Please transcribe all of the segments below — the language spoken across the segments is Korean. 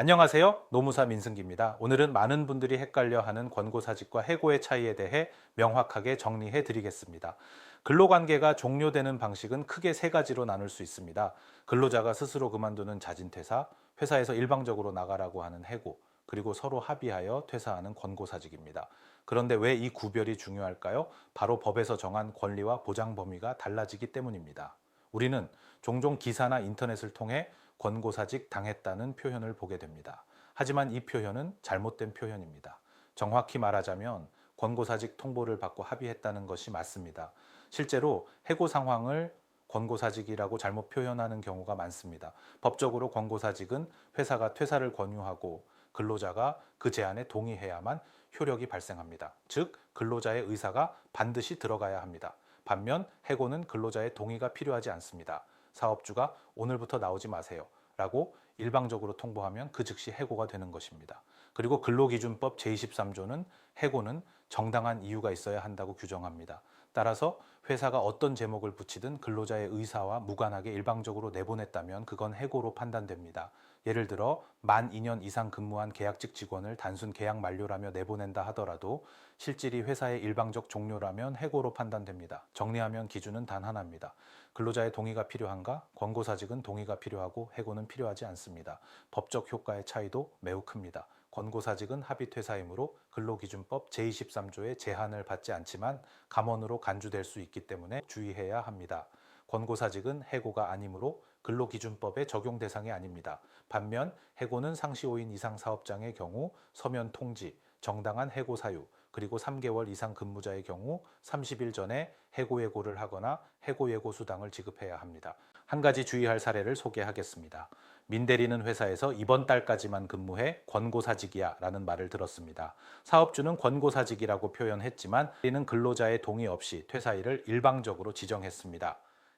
안녕하세요. 노무사 민승기입니다. 오늘은 많은 분들이 헷갈려하는 권고사직과 해고의 차이에 대해 명확하게 정리해 드리겠습니다. 근로관계가 종료되는 방식은 크게 세 가지로 나눌 수 있습니다. 근로자가 스스로 그만두는 자진퇴사, 회사에서 일방적으로 나가라고 하는 해고, 그리고 서로 합의하여 퇴사하는 권고사직입니다. 그런데 왜 이 구별이 중요할까요? 바로 법에서 정한 권리와 보장 범위가 달라지기 때문입니다. 우리는 종종 기사나 인터넷을 통해 권고사직 당했다는 표현을 보게 됩니다. 하지만 이 표현은 잘못된 표현입니다. 정확히 말하자면 권고사직 통보를 받고 합의했다는 것이 맞습니다. 실제로 해고 상황을 권고사직이라고 잘못 표현하는 경우가 많습니다. 법적으로 권고사직은 회사가 퇴사를 권유하고 근로자가 그 제안에 동의해야만 효력이 발생합니다. 즉, 근로자의 의사가 반드시 들어가야 합니다. 반면 해고는 근로자의 동의가 필요하지 않습니다. 사업주가 오늘부터 나오지 마세요 라고 일방적으로 통보하면 그 즉시 해고가 되는 것입니다. 그리고 근로기준법 제23조는 해고는 정당한 이유가 있어야 한다고 규정합니다. 따라서 회사가 어떤 제목을 붙이든 근로자의 의사와 무관하게 일방적으로 내보냈다면 그건 해고로 판단됩니다. 예를 들어 만 2년 이상 근무한 계약직 직원을 단순 계약 만료라며 내보낸다 하더라도 실질이 회사의 일방적 종료라면 해고로 판단됩니다. 정리하면 기준은 단 하나입니다. 근로자의 동의가 필요한가? 권고사직은 동의가 필요하고 해고는 필요하지 않습니다. 법적 효과의 차이도 매우 큽니다. 권고사직은 합의퇴사이므로 근로기준법 제23조의 제한을 받지 않지만 감원으로 간주될 수 있기 때문에 주의해야 합니다. 권고사직은 해고가 아니므로 근로기준법의 적용 대상이 아닙니다. 반면 해고는 상시 5인 이상 사업장의 경우 서면 통지, 정당한 해고 사유, 그리고 3개월 이상 근무자의 경우 30일 전에 해고 예고를 하거나 해고 예고 수당을 지급해야 합니다. 한 가지 주의할 사례를 소개하겠습니다. 민대리는 회사에서 이번 달까지만 근무해 권고사직이야 라는 말을 들었습니다. 사업주는 권고사직이라고 표현했지만 이는 근로자의 동의 없이 퇴사일을 일방적으로 지정했습니다.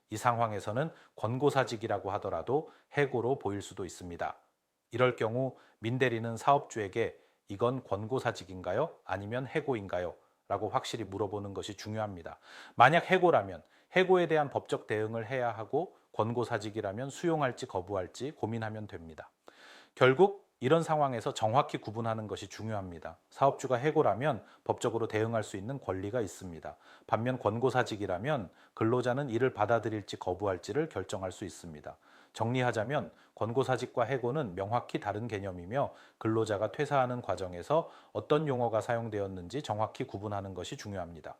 이 상황에서는 권고사직이라고 하더라도 해고로 보일 수도 있습니다. 이럴 경우 민대리는 사업주에게 이건 권고사직인가요? 아니면 해고인가요? 라고 확실히 물어보는 것이 중요합니다. 만약 해고라면 해고에 대한 법적 대응을 해야 하고 권고사직이라면 수용할지 거부할지 고민하면 됩니다. 결국 이런 상황에서 정확히 구분하는 것이 중요합니다. 사업주가 해고라면 법적으로 대응할 수 있는 권리가 있습니다. 반면 권고사직이라면 근로자는 이를 받아들일지 거부할지를 결정할 수 있습니다. 정리하자면 권고사직과 해고는 명확히 다른 개념이며 근로자가 퇴사하는 과정에서 어떤 용어가 사용되었는지 정확히 구분하는 것이 중요합니다.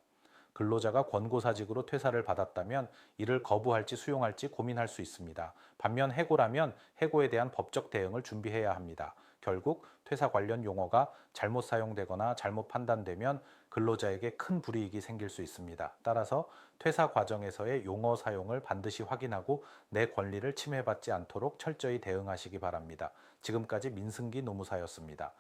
근로자가 권고사직으로 퇴사를 받았다면 이를 거부할지 수용할지 고민할 수 있습니다. 반면 해고라면 해고에 대한 법적 대응을 준비해야 합니다. 결국 퇴사 관련 용어가 잘못 사용되거나 잘못 판단되면 근로자에게 큰 불이익이 생길 수 있습니다. 따라서 퇴사 과정에서의 용어 사용을 반드시 확인하고 내 권리를 침해받지 않도록 철저히 대응하시기 바랍니다. 지금까지 민승기 노무사였습니다.